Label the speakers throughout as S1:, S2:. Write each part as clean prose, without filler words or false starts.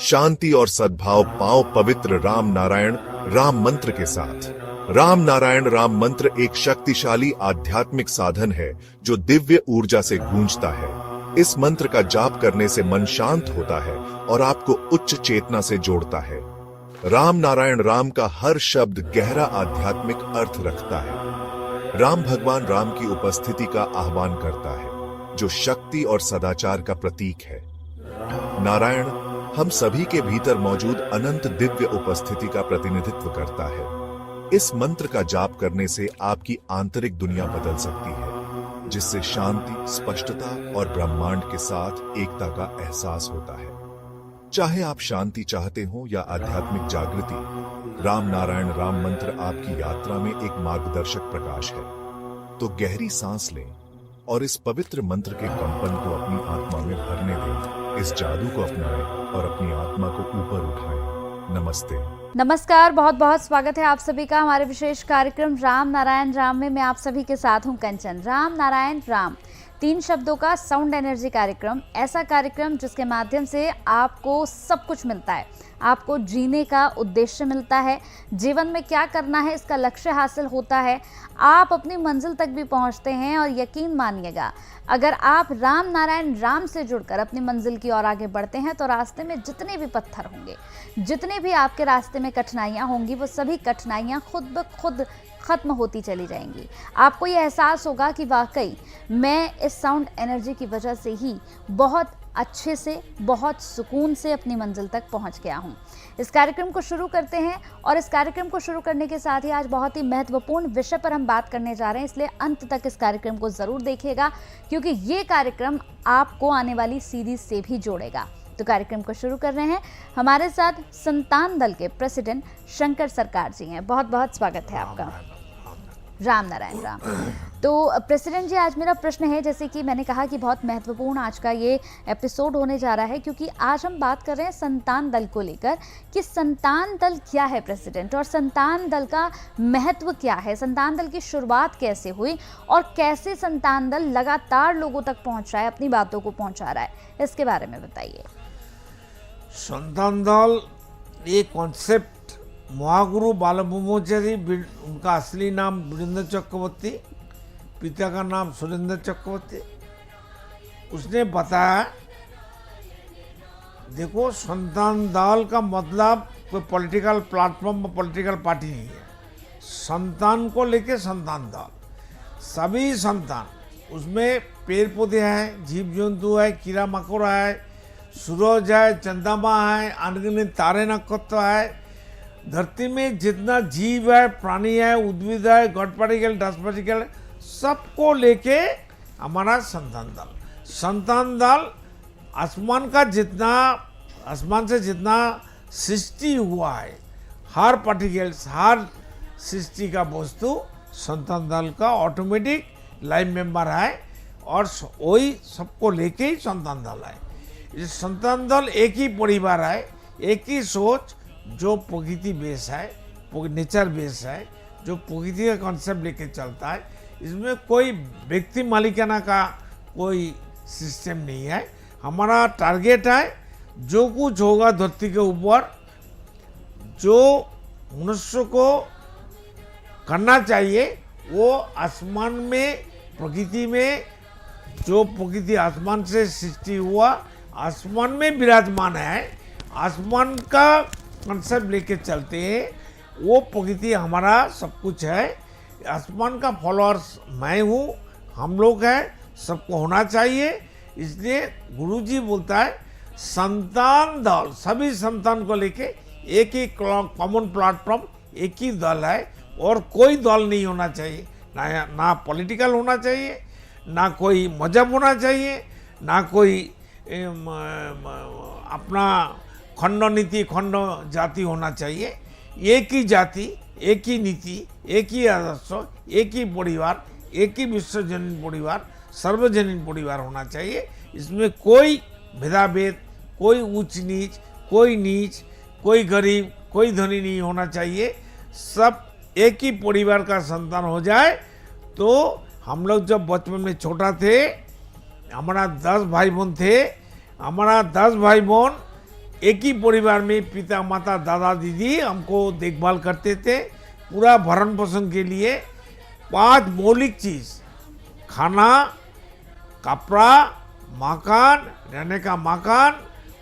S1: शांति और सद्भाव पाओ पवित्र राम नारायण राम मंत्र के साथ। राम नारायण राम मंत्र एक शक्तिशाली आध्यात्मिक साधन है जो दिव्य ऊर्जा से गूंजता है। इस मंत्र का जाप करने से मन शांत होता है और आपको उच्च चेतना से जोड़ता है। राम नारायण राम का हर शब्द गहरा आध्यात्मिक अर्थ रखता है। राम भगवान राम की उपस्थिति का आह्वान करता है, जो शक्ति और सदाचार का प्रतीक है। नारायण हम सभी के भीतर मौजूद अनंत दिव्य उपस्थिति का प्रतिनिधित्व करता है। इस मंत्र का जाप करने से आपकी आंतरिक दुनिया बदल सकती है, जिससे शांति, स्पष्टता और ब्रह्मांड के साथ एकता का एहसास होता है। चाहे आप शांति चाहते हो या आध्यात्मिक जागृति, राम नारायण राम मंत्र आपकी यात्रा में एक मार्गदर्शक प्रकाश है। तो गहरी सांस लें और इस पवित्र मंत्र के कंपन को अपनी आत्मा में भरने दें। इस जादू को अपनाएं और अपनी आत्मा को ऊपर उठाएं। नमस्ते।
S2: नमस्कार, बहुत बहुत स्वागत है आप सभी का हमारे विशेष कार्यक्रम राम नारायण राम में। मैं आप सभी के साथ हूं कंचन। राम नारायण राम, 3 शब्दों का साउंड एनर्जी कार्यक्रम, ऐसा कार्यक्रम जिसके माध्यम से आपको सब कुछ मिलता है। आपको जीने का उद्देश्य मिलता है, जीवन में क्या करना है इसका लक्ष्य हासिल होता है, आप अपनी मंजिल तक भी पहुंचते हैं। और यकीन मानिएगा, अगर आप राम नारायण राम से जुड़कर अपनी मंजिल की ओर आगे बढ़ते हैं तो रास्ते में जितने भी पत्थर होंगे, जितने भी आपके रास्ते में कठिनाइयाँ होंगी, वो सभी कठिनाइयाँ खुद ब खुद खत्म होती चली जाएंगी। आपको ये एहसास होगा कि वाकई मैं इस साउंड एनर्जी की वजह से ही बहुत अच्छे से, बहुत सुकून से अपनी मंजिल तक पहुंच गया हूं। इस कार्यक्रम को शुरू करते हैं और इस कार्यक्रम को शुरू करने के साथ ही आज बहुत ही महत्वपूर्ण विषय पर हम बात करने जा रहे हैं, इसलिए अंत तक इस कार्यक्रम को ज़रूर देखिएगा, क्योंकि ये कार्यक्रम आपको आने वाली सीरीज से भी जोड़ेगा। तो कार्यक्रम को शुरू कर रहे हैं। हमारे साथ संतान दल के प्रेसिडेंट शंकर सरकार जी हैं। बहुत बहुत स्वागत है आपका। राम नारायण राम। तो प्रेसिडेंट जी, आज मेरा प्रश्न है, जैसे कि मैंने कहा कि बहुत महत्वपूर्ण आज का ये एपिसोड होने जा रहा है, क्योंकि आज हम बात कर रहे हैं संतान दल को लेकर कि संतान दल क्या है प्रेसिडेंट, और संतान दल का महत्व क्या है, संतान दल की शुरुआत कैसे हुई और कैसे संतान दल लगातार लोगों तक पहुंच रहा है, अपनी बातों को पहुंचा रहा है, इसके बारे में बताइए।
S3: संतान दल ये कॉन्सेप्ट महागुरु बालब्रह्मचारी, उनका असली नाम वीरेंद्र चक्रवर्ती, पिता का नाम सुरेंद्र चक्रवर्ती, उसने बताया। देखो, संतान दल का मतलब कोई पॉलिटिकल प्लेटफॉर्म या पॉलिटिकल पार्टी नहीं है। संतान को लेके संतान दल, सभी संतान, उसमें पेड़ पौधे हैं, जीव जंतु है, कीड़ा मकोड़ा है, सूरज है, चंद्रमा है, अनगिनत तारे नक्षत्र है, धरती में जितना जीव है, प्राणी है, उद्भिद है, गॉड पार्टिकल, डस्ट पार्टिकल, सबको लेके हमारा संतान दल। संतान दल आसमान का जितना, आसमान से जितना सृष्टि हुआ है, हर पार्टिकल्स, हर सृष्टि का वस्तु संतान दल का ऑटोमेटिक लाइफ मेंबर है, और वही सबको लेके ही संतान दल है। इस संतान दल एक ही परिवार है, एक ही सोच, जो प्रकृति बेस है, नेचर बेस है, जो प्रकृति का कॉन्सेप्ट लेके चलता है। इसमें कोई व्यक्ति मालिकाना का कोई सिस्टम नहीं है। हमारा टारगेट है, जो कुछ होगा धरती के ऊपर, जो मनुष्य को करना चाहिए, वो आसमान में, प्रकृति में, जो प्रकृति आसमान से सृष्टि हुआ, आसमान में विराजमान है, आसमान का कंसेप्ट लेके चलते हैं, वो प्रकृति हमारा सब कुछ है। आसमान का फॉलोअर्स मैं हूँ, हम लोग हैं, सबको होना चाहिए। इसलिए गुरुजी बोलता है संतान दल, सभी संतान को लेके एक ही कॉमन प्लेटफॉर्म, एक ही दल है, और कोई दल नहीं होना चाहिए। ना पॉलिटिकल होना चाहिए, ना कोई मजहब होना चाहिए, ना कोई अपना खंड नीति, खंड जाति होना चाहिए। एक ही जाति, एक ही नीति, एक ही आदर्श, एक ही परिवार, एक ही विश्वजनीन परिवार, सर्वजनीन परिवार होना चाहिए। इसमें कोई भेदाभेद, कोई ऊंच नीच, कोई नीच, कोई गरीब, कोई धनी नहीं होना चाहिए। सब एक ही परिवार का संतान हो जाए। तो हम लोग जब बचपन में छोटा थे, हमारा 10 भाई बहन थे, हमारा 10 भाई बहन एक ही परिवार में पिता माता दादा दीदी हमको देखभाल करते थे। पूरा भरण पोषण के लिए 5 मौलिक चीज, खाना, कपड़ा, मकान, रहने का मकान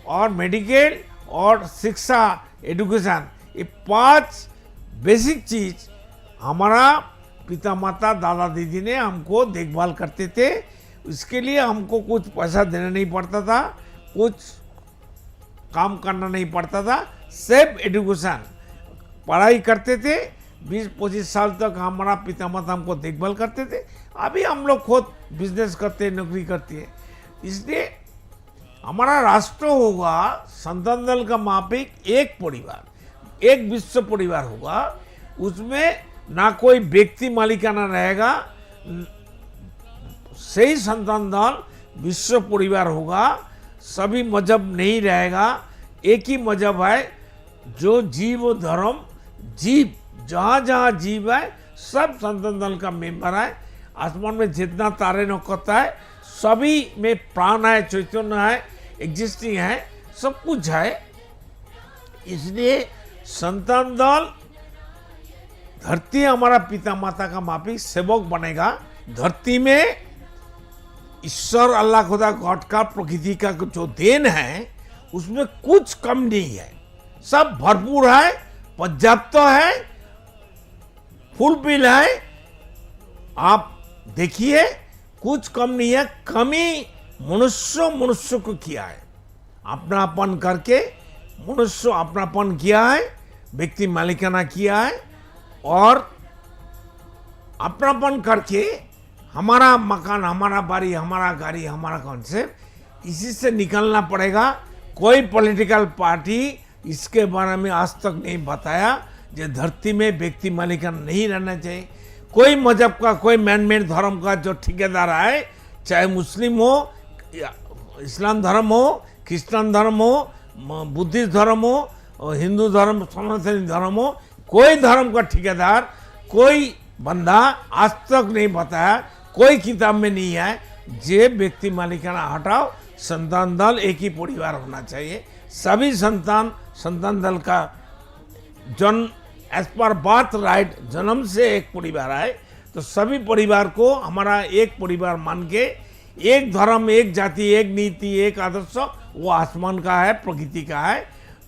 S3: और मेडिकल और शिक्षा, एजुकेशन, ये 5 बेसिक चीज हमारा पिता माता दादा दीदी ने हमको देखभाल करते थे। इसके लिए हमको कुछ पैसा देना नहीं पड़ता था, कुछ काम करना नहीं पड़ता था, सिर्फ एजुकेशन, पढ़ाई करते थे। 20-25 साल तक हमारा पिता माता हमको देखभाल करते थे। अभी हम लोग खुद बिजनेस करते हैं, नौकरी करते हैं। इसलिए हमारा राष्ट्र होगा संतान दल का माफिक एक परिवार, एक विश्व परिवार होगा। उसमें ना कोई व्यक्ति मालिकाना रहेगा, सही संतान दल विश्व परिवार होगा। सभी मजहब नहीं रहेगा, एक ही मजहब है। जो जीव धर्म, जीव जहाँ जहाँ जीव है सब संतान दल का मेंबर है। आसमान में जितना तारे नक्षत्र है सभी में प्राण है, चैतन्य है, एग्जिस्टिंग है, सब कुछ है। इसलिए संतान दल धरती हमारा पिता माता का माफिक सेवक बनेगा। धरती में ईश्वर अल्लाह खुदा गॉड का प्रकृति का जो देन है उसमें कुछ कम नहीं है, सब भरपूर है, पर्याप्त है, फुलफिल है। आप देखिए कुछ कम नहीं है। कमी मनुष्य को किया है, अपनापन करके मनुष्य अपनापन किया है, व्यक्ति मालिकाना किया है और अपनापन करके हमारा मकान, हमारा बाड़ी, हमारा गाड़ी, हमारा कॉन्सेप्ट, इसी से निकलना पड़ेगा। कोई पॉलिटिकल पार्टी इसके बारे में आज तक नहीं बताया जो धरती में व्यक्ति मालिकाना नहीं रहना चाहिए। कोई मजहब का, कोई मैनमेड धर्म का जो ठेकेदार है, चाहे मुस्लिम हो, इस्लाम धर्म हो, क्रिश्चियन धर्म हो, बुद्धिस्ट धर्म हो, हिंदू धर्म, सनातनी धर्म हो, कोई धर्म का ठेकेदार, कोई बंदा आज तक नहीं बताया, कोई किताब में नहीं है जे व्यक्ति मालिकाना हटाओ, संतान दल एक ही परिवार होना चाहिए। सभी संतान दल का जन्म एज पर बर्थ राइट, जन्म से एक परिवार है। तो सभी परिवार को हमारा एक परिवार मान के, एक धर्म, एक जाति, एक नीति, एक आदर्श, वो आसमान का है, प्रकृति का है।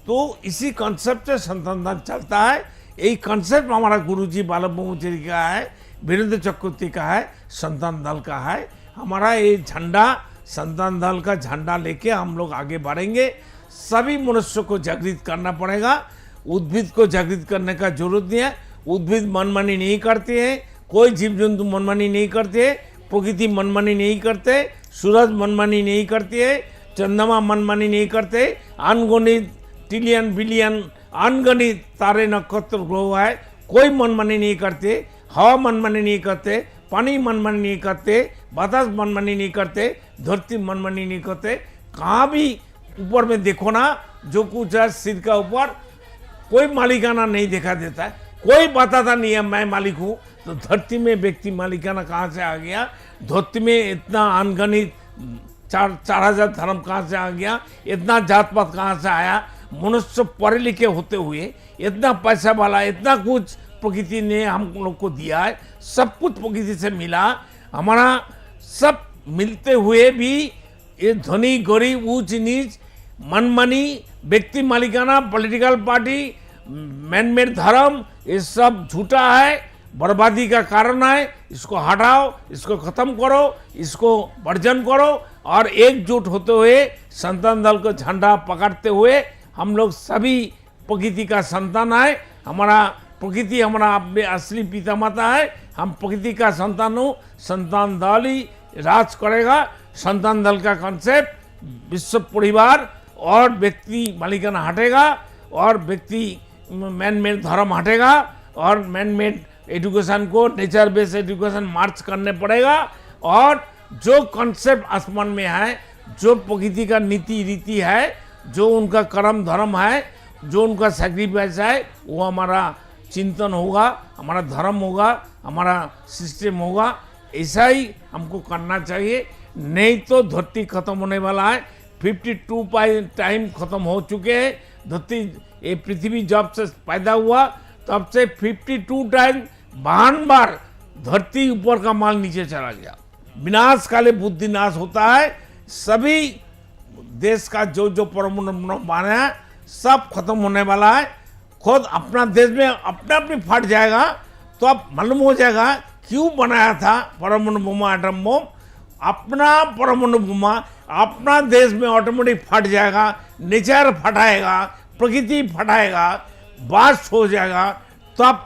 S3: तो इसी कॉन्सेप्ट से संतान दल चलता है। यही कॉन्सेप्ट हमारा गुरुजी बालक ब्रह्मचारी का है, वीरेंद्र चक्रवर्ती का है, संतान दल का है। हमारा ये झंडा, संतान दल का झंडा लेके हम लोग आगे बढ़ेंगे। सभी मनुष्य को जागृत करना पड़ेगा। उद्भिद को जागृत करने का जरूरत नहीं है। उद्भिद मनमानी नहीं करते हैं, कोई जीव जंतु मनमानी नहीं करते, प्रकृति मनमानी नहीं करते, सूरज मनमानी नहीं करते, चंद्रमा मनमानी नहीं करते। अनगणित ट्रिलियन बिलियन अनगणित तारे नक्षत्र ग्रह है, कोई मनमानी नहीं करते। हवा मनमानी नहीं करते, पानी मनमानी नहीं करते, बातास मनमानी नहीं करते, धरती मनमानी नहीं करते। कहाँ भी ऊपर में देखो ना, जो कुछ है सिर का ऊपर, कोई मालिकाना नहीं देखा देता है, कोई बताता नहीं है मैं मालिक हूँ। तो धरती में व्यक्ति मालिकाना कहाँ से आ गया? धरती में इतना अनगणित 4,000 धर्म कहाँ से आ गया? इतना जात पात कहाँ से आया? मनुष्य पढ़े लिखे होते हुए इतना पैसा वाला, इतना कुछ प्रकृति ने हम लोग को दिया है। सब कुछ प्रकृति से मिला। हमारा सब मिलते हुए भी ये धनी गरीब, ऊंच नीच, मनमानी, व्यक्ति मालिकाना, पॉलिटिकल पार्टी, मैनमेड धर्म, ये सब झूठा है, बर्बादी का कारण है। इसको हटाओ, इसको खत्म करो, इसको वर्जन करो और एकजुट होते हुए संतान दल को झंडा पकड़ते हुए हम लोग सभी प्रकृति का संतान है। हमारा प्रकृति हमारा अपने असली पिता माता है। हम प्रकृति का संतान हो। संतान दल ही राज करेगा। संतान दल का कॉन्सेप्ट विश्व परिवार और व्यक्ति मालिकाना हटेगा और व्यक्ति मैनमेड धर्म हटेगा और मैनमेड एजुकेशन को नेचर बेस्ड एजुकेशन मार्च करने पड़ेगा। और जो कॉन्सेप्ट आसमान में है, जो प्रकृति का नीति रीति है, जो उनका कर्म धर्म है, जो उनका सैक्रिफाइस है, वो हमारा चिंतन होगा, हमारा धर्म होगा, हमारा सिस्टम होगा। ऐसा ही हमको करना चाहिए। नहीं तो धरती खत्म होने वाला है। 52 टाइम खत्म हो चुके हैं। धरती, ये पृथ्वी जब से पैदा हुआ तब से 52 टाइम 52 बार धरती ऊपर का माल नीचे चला गया। विनाश काले बुद्धि नाश होता है। सभी देश का जो जो परमाणु बना है सब खत्म होने वाला है। खुद अपना देश में अपने आप ही फट जाएगा तो अब मालूम हो जाएगा क्यों बनाया था परमाणु बोमा, एटम बम। अपना परमाणु बोमा अपना देश में ऑटोमेटिक फट जाएगा, नेचर फटाएगा, प्रकृति फटाएगा, बास्ट हो जाएगा। तब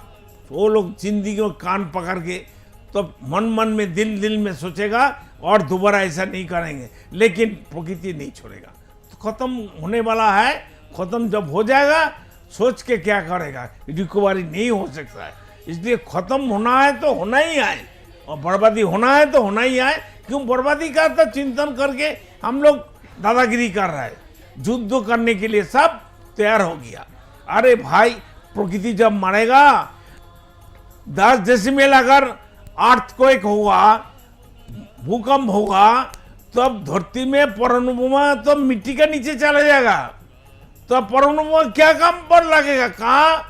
S3: वो लोग जिंदगी में कान पकड़ के तो मन मन में दिल में सोचेगा और दोबारा ऐसा नहीं करेंगे, लेकिन प्रकृति नहीं छोड़ेगा। तो खत्म होने वाला है। खत्म जब हो जाएगा सोच के क्या करेगा, रिकवरी नहीं हो सकता है। इसलिए खत्म होना है तो होना ही है और बर्बादी होना है तो होना ही है। क्यों बर्बादी का तो चिंतन करके हम लोग दादागिरी कर रहे हैं। युद्ध करने के लिए सब तैयार हो गया। अरे भाई, प्रकृति जब मरेगा 10 डेसिमल अगर अर्थक्वेक होगा, भूकंप होगा, तब धरती में परमाणु बोमा तो मिट्टी के नीचे चला जाएगा। तो परमाणु बोमा क्या काम पर लगेगा, कहाँ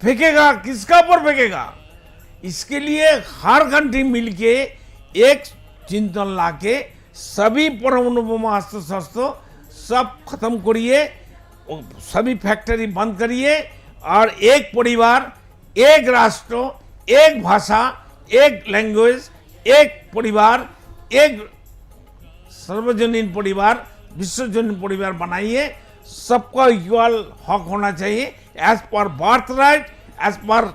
S3: फेंकेगा, किसका ऊपर फेंकेगा? इसके लिए हर कंट्री मिलके एक चिंतन लाके सभी परमाणु बोमा अस्त्र शस्त्र सब खत्म करिए, सभी फैक्ट्री बंद करिए और एक परिवार, एक राष्ट्र, एक भाषा, एक लैंग्वेज, एक परिवार, एक सर्वजनीन परिवार, विश्वजनीन परिवार बनाइए। सबका इक्वल हक होना चाहिए, as per birth right, as per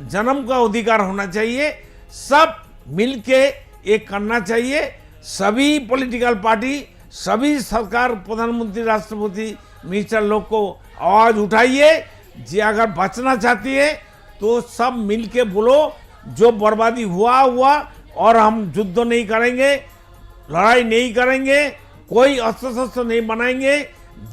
S3: जन्म का अधिकार होना चाहिए। सब मिलके एक करना चाहिए। सभी पॉलिटिकल पार्टी, सभी सरकार, प्रधानमंत्री, राष्ट्रपति, मिनिस्टर लोग को आवाज उठाइए। जी अगर बचना चाहती है तो सब मिलके बोलो जो बर्बादी हुआ और हम युद्ध नहीं करेंगे, लड़ाई नहीं करेंगे, कोई अस्त्र शस्त्र नहीं बनाएंगे।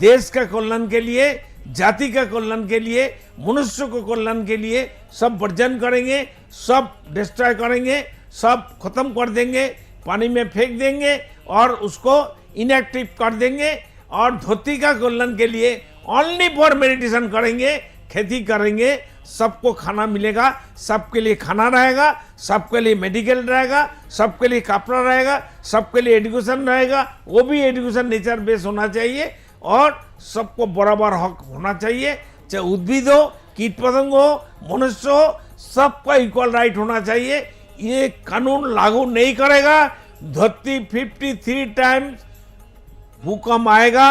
S3: देश का कल्याण के लिए, जाति का कल्याण के लिए, मनुष्य को कल्याण के लिए सब वर्जन करेंगे, सब डिस्ट्रॉय करेंगे, सब खत्म कर देंगे, पानी में फेंक देंगे और उसको इनएक्टिव कर देंगे। और धरती का कल्याण के लिए ओनली फॉर मेडिटेशन करेंगे, खेती करेंगे, सबको खाना मिलेगा, सबके लिए खाना रहेगा, सबके लिए मेडिकल रहेगा, सबके लिए कपड़ा रहेगा, सबके लिए एजुकेशन रहेगा। वो भी एजुकेशन नेचर बेस होना चाहिए और सबको बराबर हक होना चाहिए। चाहे उद्भिद हो, कीट पतंग हो, मनुष्य हो, सबका इक्वल राइट होना चाहिए। ये कानून लागू नहीं करेगा, धरती 53 टाइम्स भूकंप आएगा।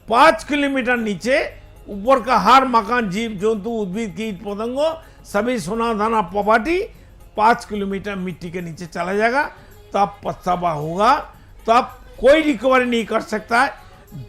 S3: 5 किलोमीटर नीचे ऊपर का हर मकान, जीव जंतु, उद्भिद, कीट पतंगो सभी सोना दाना प्रॉपर्टी 5 किलोमीटर मिट्टी के नीचे चला जाएगा। तब पछतावा होगा, तब कोई रिकवरी नहीं कर सकता है।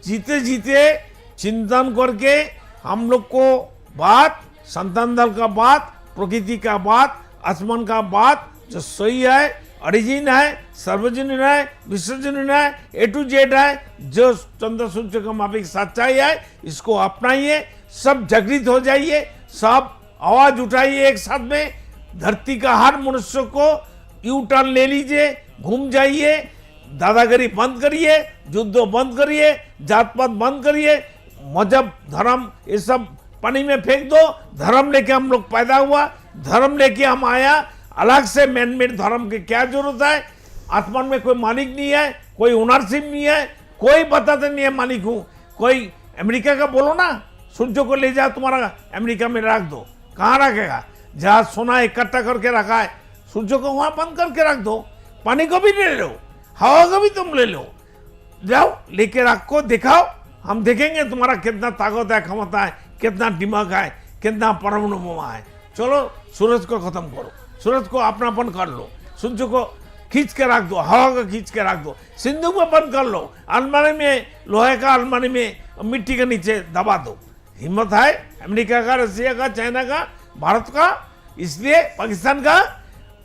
S3: जीते जीते चिंतन करके हम लोग को बात, संतान दल का बात, प्रकृति का बात, आसमान का बात जो सही है, ओरिजिन है, सर्वजनीन है, विश्वजनीन है, ए टू जेड है, जो चंद्र सूर्य का माफिक सच्चाई है, इसको अपनाइए। सब जागृत हो जाइए, सब आवाज उठाइए एक साथ में। धरती का हर मनुष्य को यू टर्न ले लीजिए, घूम जाइए, दादागिरी बंद करिए, युद्ध बंद करिए, जात पात बंद करिए, मजहब, धर्म ये सब पानी में फेंक दो। धर्म लेके हम लोग पैदा हुआ, धर्म लेके हम आया। अलग से मैनमेड धर्म की क्या जरूरत है? आसमान में कोई मालिक नहीं है, कोई ओनरशिप नहीं है, कोई बताते नहीं है मालिक हूं। कोई अमेरिका का बोलो ना, सूर्य को ले जाओ, तुम्हारा अमेरिका में रख दो, कहाँ रखेगा? जहाँ सोना इकट्ठा करके रखा है, सूर्य को वहां बंद करके रख दो। पानी को भी ले लो, हवा को भी तुम ले लो, जाओ लेके रखो, दिखाओ, हम देखेंगे तुम्हारा कितना ताकत है, क्षमता है, कितना दिमाग है, कितना परमाणु बोमा है। चलो सूरज को खत्म करो, सूरज को अपनापन कर लो, सूर्य को खींच के रख दो, हवा को खींच के रख दो, सिंधु को बंद कर लो, अलमारी में लोहे का अलमारी में मिट्टी के नीचे दबा दो। हिम्मत है अमेरिका का, रसिया का, चाइना का, भारत का। इसलिए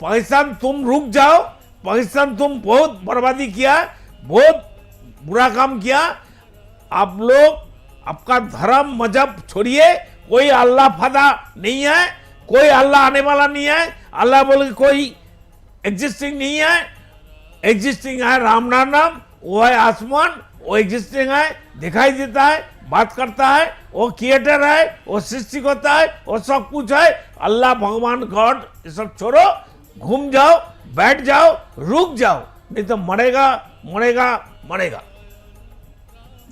S3: पाकिस्तान तुम रुक जाओ। पाकिस्तान तुम बहुत बर्बादी किया, बहुत बुरा काम किया। आप लोग आपका धर्म मजहब छोड़िए। कोई अल्लाह फदा नहीं है, कोई अल्लाह आने वाला नहीं है, अल्लाह बोल के कोई एग्जिस्टिंग नहीं है। एग्जिस्टिंग है राम नाम, वो है आसमान, वो एग्जिस्टिंग है, दिखाई देता है, बात करता है, वो क्रिएटर है, वो सृष्टि होता है, वो सब कुछ है। अल्लाह, भगवान, गॉड, ये सब छोड़ो, घूम जाओ, बैठ जाओ, रुक जाओ, नहीं तो मरेगा मरेगा मरेगा।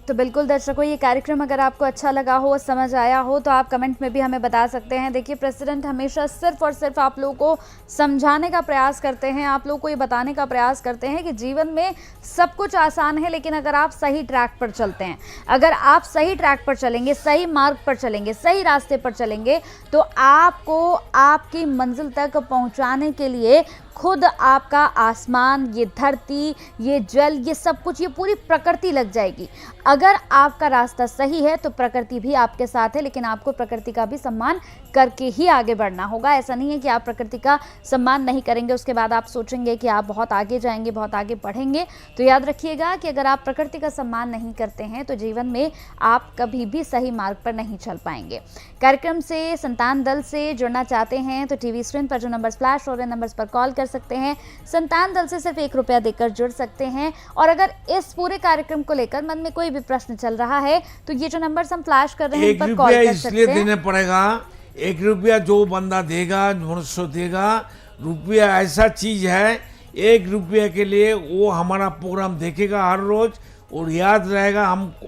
S2: तो बिल्कुल दर्शकों, ये कार्यक्रम अगर आपको अच्छा लगा हो, समझ आया हो, तो आप कमेंट में भी हमें बता सकते हैं। देखिए, प्रेसिडेंट हमेशा सिर्फ और सिर्फ आप लोगों को समझाने का प्रयास करते हैं, आप लोगों को ये बताने का प्रयास करते हैं कि जीवन में सब कुछ आसान है, लेकिन अगर आप सही ट्रैक पर चलते हैं, अगर आप सही ट्रैक पर चलेंगे, सही मार्ग पर चलेंगे, सही रास्ते पर चलेंगे, तो आपको आपकी मंजिल तक पहुंचाने के लिए खुद आपका आसमान, ये धरती, ये जल, ये सब कुछ, ये पूरी प्रकृति लग जाएगी। अगर आपका रास्ता सही है तो प्रकृति भी आपके साथ है, लेकिन आपको प्रकृति का भी सम्मान करके ही आगे बढ़ना होगा। ऐसा नहीं है कि आप प्रकृति का सम्मान नहीं करेंगे, उसके बाद आप सोचेंगे कि आप बहुत आगे जाएंगे, बहुत आगे बढ़ेंगे। तो याद रखिएगा कि अगर आप प्रकृति का सम्मान नहीं करते हैं तो जीवन में आप कभी भी सही मार्ग पर नहीं चल पाएंगे। कार्यक्रम से, संतान दल से जुड़ना चाहते हैं तो टीवी स्क्रीन पर जो नंबर फ्लैश हो रहे हैं, नंबर्स पर कॉल कर सकते हैं। संतान दल से सिर्फ 1 रुपया देकर जुड़ सकते हैं। और अगर इस पूरे कार्यक्रम को लेकर मन में कोई भी प्रश्न चल रहा है तो ये जो नंबर हम फ्लैश कर रहे हैं, इन पर कॉल कर सकते हैं।
S3: इसलिए देना पड़ेगा, 1 रुपया जो बंदा देगा, मनुष्य देगा। रुपया ऐसा चीज है, 1 रुपये के लिए वो हमारा प्रोग्राम देखेगा हर रोज और याद रहेगा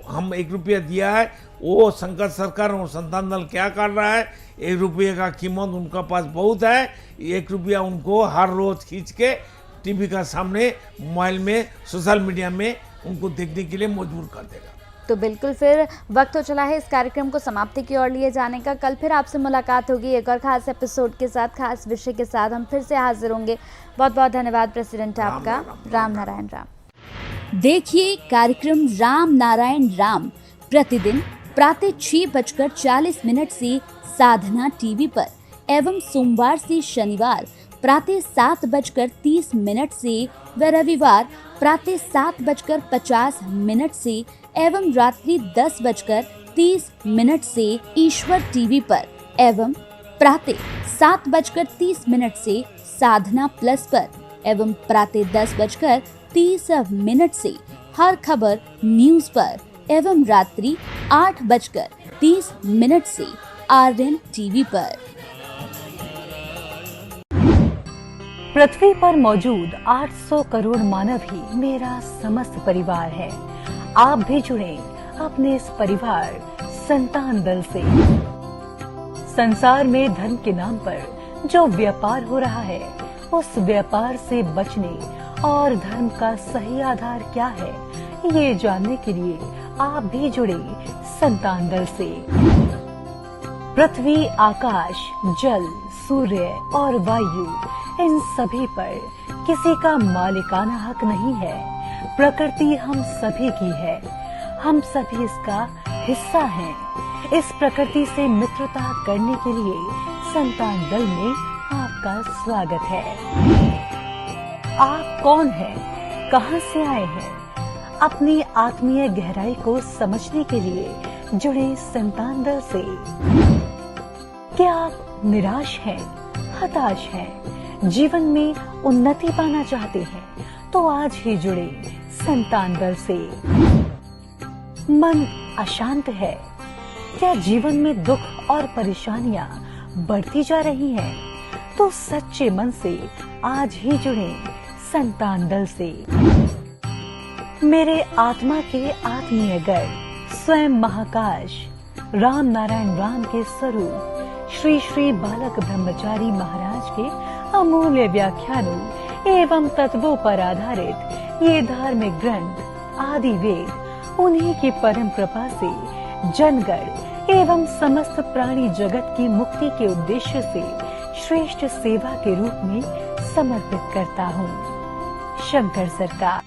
S3: हम 1 रुपया दिया है, वो संकट सरकार और संतान दल क्या कर रहा है। 1 रुपये का कीमत उनका पास बहुत है। 1 रुपया उनको हर रोज खींच के टीवी का सामने, मोबाइल में, सोशल मीडिया में उनको देखने के लिए मजबूर कर देगा।
S2: तो बिल्कुल, फिर वक्त हो चला है इस कार्यक्रम को समाप्ति की ओर लिए जाने का। कल फिर आपसे मुलाकात होगी एक और खास एपिसोड के साथ, खास विषय के साथ हम फिर से हाजिर होंगे। बहुत बहुत धन्यवाद प्रेसिडेंट आपका। राम नारायण राम। देखिए कार्यक्रम राम नारायण राम प्रतिदिन प्रातः 6:40 से साधना टीवी पर एवं सोमवार से शनिवार प्रातः 7:30 से व रविवार प्रातः 7:50 से एवं रात्रि 10:30 से ईश्वर टीवी पर एवं प्रातः 7:30 से साधना प्लस पर एवं प्रातः 10:30 से हर खबर न्यूज पर एवं रात्रि 8:30 से आर्यन टीवी पर।
S4: पृथ्वी पर मौजूद 800 करोड़ मानव ही मेरा समस्त परिवार है। आप भी जुड़े अपने इस परिवार संतान दल से। संसार में धर्म के नाम पर जो व्यापार हो रहा है, उस व्यापार से बचने और धर्म का सही आधार क्या है, ये जानने के लिए आप भी जुड़े संतान दल से। पृथ्वी, आकाश, जल, सूर्य और वायु, इन सभी पर किसी का मालिकाना हक नहीं है। प्रकृति हम सभी की है, हम सभी इसका हिस्सा हैं। इस प्रकृति से मित्रता करने के लिए संतान दल में आपका स्वागत है। आप कौन हैं? कहां से आए हैं? अपनी आत्मीय गहराई को समझने के लिए जुड़े संतान दल से। क्या आप निराश हैं, हताश हैं, जीवन में उन्नति पाना चाहते हैं, तो आज ही जुड़े संतान दल से। मन अशांत है, क्या जीवन में दुख और परेशानियां बढ़ती जा रही हैं, तो सच्चे मन से आज ही जुड़े संतान दल से। मेरे आत्मा के आत्मीय गर्व स्वयं महाकाश राम नारायण राम के स्वरूप श्री श्री बालक ब्रह्मचारी महाराज के अमूल्य व्याख्यानों एवं तत्वों पर आधारित ये धार्मिक ग्रंथ आदि वेद उन्हीं की परम कृपा से जनगण एवं समस्त प्राणी जगत की मुक्ति के उद्देश्य से श्रेष्ठ सेवा के रूप में समर्पित करता हूँ। शंकर सरकार।